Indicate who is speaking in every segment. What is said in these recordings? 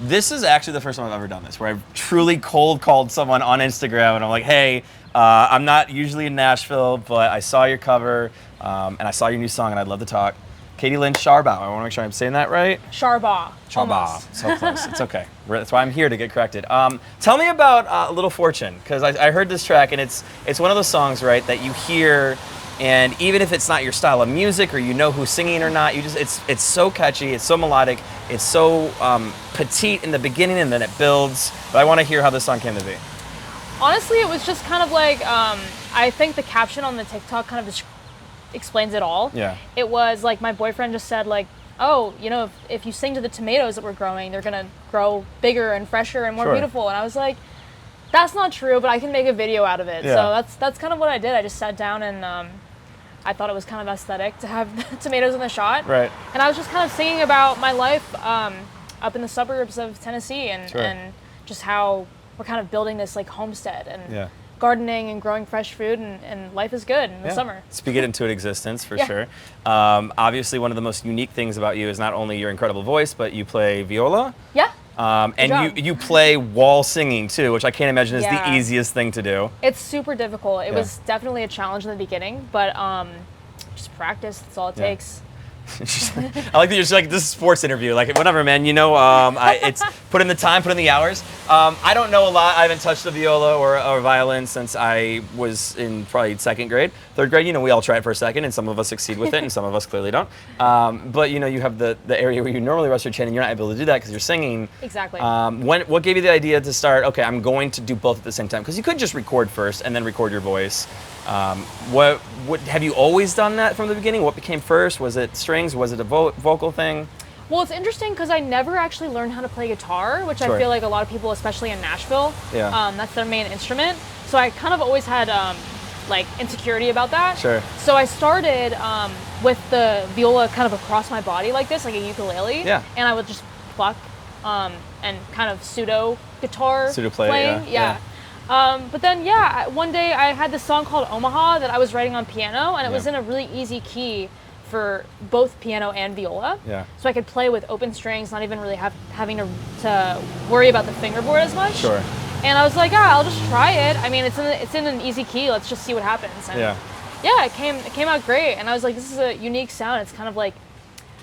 Speaker 1: This is actually the first time I've ever done this, where I've truly cold called someone on Instagram, and I'm like, hey, I'm not usually in Nashville, but I saw your cover, and I saw your new song, and I'd love to talk. Lynne Sharbaugh. I want to make sure I'm saying that right.
Speaker 2: Sharbough.
Speaker 1: Sharbough. So close. It's okay. That's why I'm here to get corrected. Tell me about Little Fortune, because I heard this track, and it's one of those songs, right, that you hear, and even if it's not your style of music or you know who's singing or not, it's so catchy, it's so melodic, it's so petite in the beginning, and then it builds. But I want to hear how this song came to be.
Speaker 2: Honestly, it was just kind of like I think the caption on the TikTok kind of just explains it all.
Speaker 1: Yeah.
Speaker 2: It was like my boyfriend just said like, oh, you know, if you sing to the tomatoes that we're growing, they're gonna grow bigger and fresher and more beautiful. And I was like, that's not true, but I can make a video out of it.
Speaker 1: Yeah.
Speaker 2: So that's kind of what I did. I just sat down and I thought it was kind of aesthetic to have tomatoes in the shot.
Speaker 1: Right.
Speaker 2: And I was just kind of singing about my life up in the suburbs of Tennessee and just how we're kind of building this like homestead and gardening and growing fresh food, and life is good in the summer.
Speaker 1: Speak it into existence for sure. Obviously, one of the most unique things about you is not only your incredible voice, but you play viola.
Speaker 2: Yeah.
Speaker 1: And you play wall singing too, which I can't imagine is the easiest thing to do.
Speaker 2: It's super difficult. It was definitely a challenge in the beginning, but just practice, that's all it takes.
Speaker 1: I like that you're just like, this is a sports interview. Like, whatever, man. You know, it's put in the time, put in the hours. I don't know a lot. I haven't touched the viola or violin since I was in probably second grade. Third grade, you know, we all try it for a second, and some of us succeed with it, and some of us clearly don't. But, you know, you have the area where you normally rest your chin, and you're not able to do that because you're singing.
Speaker 2: Exactly.
Speaker 1: What gave you the idea to start, okay, I'm going to do both at the same time? Because you could just record first and then record your voice. What have you always done that from the beginning? What became first? Was it strings? Was it a vocal thing?
Speaker 2: Well, it's interesting because I never actually learned how to play guitar, which I feel like a lot of people, especially in Nashville, that's their main instrument. So I kind of always had like insecurity about that.
Speaker 1: Sure.
Speaker 2: So I started with the viola kind of across my body like this, like a ukulele.
Speaker 1: Yeah.
Speaker 2: And I would just pluck and kind of pseudo guitar
Speaker 1: play,
Speaker 2: playing. Yeah. But then, one day I had this song called Omaha that I was writing on piano, and it was in a really easy key for both piano and viola.
Speaker 1: Yeah.
Speaker 2: So I could play with open strings, not even really having to worry about the fingerboard as much.
Speaker 1: Sure.
Speaker 2: And I was like, I'll just try it. I mean, it's in an easy key. Let's just see what happens. And it came out great. And I was like, this is a unique sound. It's kind of like,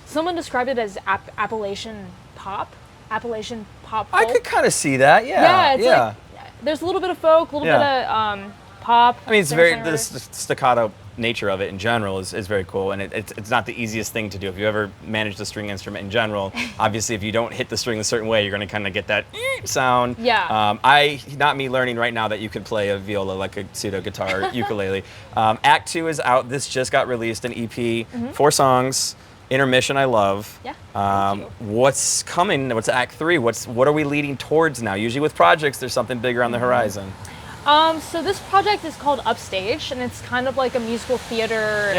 Speaker 2: someone described it as Appalachian pop. Appalachian pop folk.
Speaker 1: I could kind of see that.
Speaker 2: Yeah. Like, there's a little bit of folk, a little bit of pop.
Speaker 1: I mean, it's the staccato nature of it in general is very cool, and it's not the easiest thing to do. If you ever manage the string instrument in general, obviously if you don't hit the string a certain way, you're going to kind of get that sound.
Speaker 2: Yeah.
Speaker 1: Not me learning right now that you could play a viola like a pseudo guitar ukulele. Act 2 is out. This just got released, an EP, 4 songs. Intermission, I love.
Speaker 2: Yeah.
Speaker 1: What's coming? What's Act 3? What are we leading towards now? Usually with projects, there's something bigger on the horizon.
Speaker 2: So this project is called Upstage, and it's kind of like a musical theater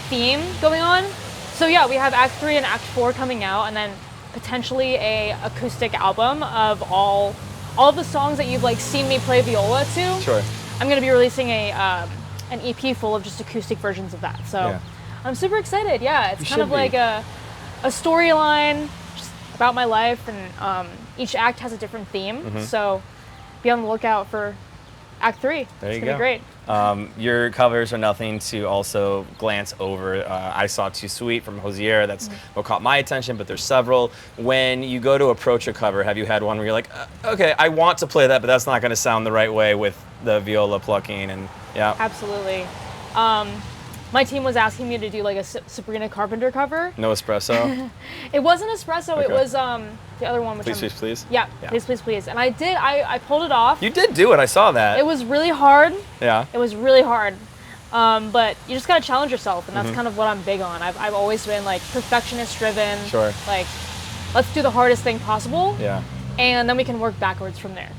Speaker 2: theme going on. So yeah, we have Act 3 and Act 4 coming out, and then potentially a acoustic album of all of the songs that you've like seen me play viola to.
Speaker 1: Sure.
Speaker 2: I'm going to be releasing an EP full of just acoustic versions of that. So I'm super excited. Yeah, it's kind of like a storyline just about my life, and each act has a different theme. So be on the lookout for Act 3.
Speaker 1: There you
Speaker 2: it's
Speaker 1: go.
Speaker 2: Gonna be great.
Speaker 1: Your covers are nothing to also glance over. I saw Too Sweet from Hosier. That's what caught my attention, but there's several. When you go to approach a cover, have you had one where you're like, okay, I want to play that, but that's not going to sound the right way with the viola plucking and
Speaker 2: Absolutely. My team was asking me to do like a Sabrina Carpenter cover.
Speaker 1: No espresso?
Speaker 2: It wasn't espresso.
Speaker 1: Okay.
Speaker 2: It was the other one. Which
Speaker 1: Please.
Speaker 2: Yeah, please. And I did. I pulled it off.
Speaker 1: You did do it. I saw that.
Speaker 2: It was really hard.
Speaker 1: Yeah.
Speaker 2: It was really hard. But you just gotta challenge yourself, and that's kind of what I'm big on. I've always been like perfectionist driven.
Speaker 1: Sure.
Speaker 2: Like, let's do the hardest thing possible.
Speaker 1: Yeah.
Speaker 2: And then we can work backwards from there.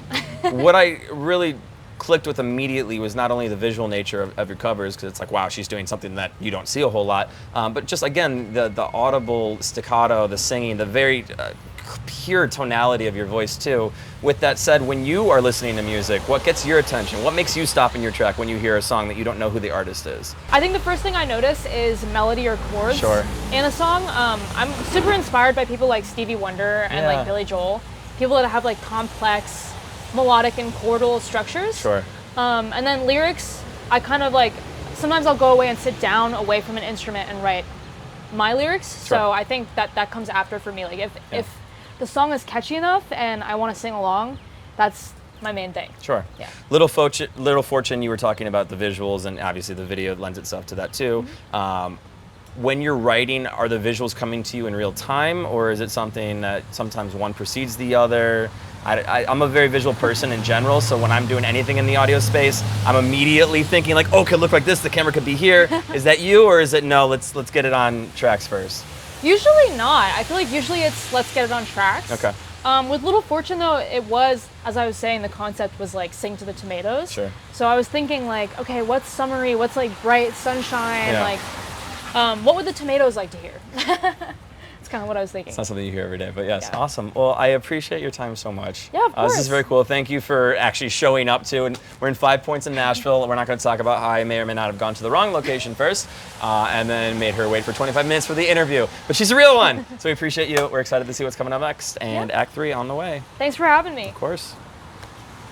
Speaker 1: What I really clicked with immediately was not only the visual nature of your covers, because it's like, wow, she's doing something that you don't see a whole lot, but just again the audible staccato, the singing, the very pure tonality of your voice too. With that said, when you are listening to music, what gets your attention? What makes you stop in your track when you hear a song that you don't know who the artist is?
Speaker 2: I think the first thing I notice is melody or chords
Speaker 1: Sure.
Speaker 2: in a song. I'm super inspired by people like Stevie Wonder and like Billy Joel. people that have like complex melodic and chordal structures.
Speaker 1: Sure.
Speaker 2: And then lyrics, I kind of like, sometimes I'll go away and sit down away from an instrument and write my lyrics.
Speaker 1: Sure.
Speaker 2: So I think that comes after for me. Like if the song is catchy enough and I want to sing along, that's my main thing.
Speaker 1: Sure.
Speaker 2: Yeah.
Speaker 1: Little Fortune, you were talking about the visuals, and obviously the video lends itself to that too. When you're writing, are the visuals coming to you in real time, or is it something that sometimes one precedes the other? I'm a very visual person in general, so when I'm doing anything in the audio space, I'm immediately thinking like, oh, it could look like this, the camera could be here. Is that you, or is it no, let's get it on tracks first?
Speaker 2: Usually not. I feel like usually it's let's get it on tracks.
Speaker 1: Okay.
Speaker 2: With Little Fortune though, it was, as I was saying, the concept was like sing to the tomatoes.
Speaker 1: Sure.
Speaker 2: So I was thinking like, okay, what's summery? What's like bright sunshine?
Speaker 1: Yeah.
Speaker 2: Like, what would the tomatoes like to hear? It's kind of what I was thinking.
Speaker 1: It's not something you hear every day, but yes,
Speaker 2: Yeah.
Speaker 1: awesome. Well, I appreciate your time so much.
Speaker 2: Yeah, of course.
Speaker 1: This is very cool. Thank you for actually showing up to, and we're in 5 Points in Nashville. We're not going to talk about how I may or may not have gone to the wrong location first, and then made her wait for 25 minutes for the interview. But she's a real one, so we appreciate you. We're excited to see what's coming up next, and
Speaker 2: Yeah.
Speaker 1: Act 3 on the way.
Speaker 2: Thanks for having me.
Speaker 1: Of course.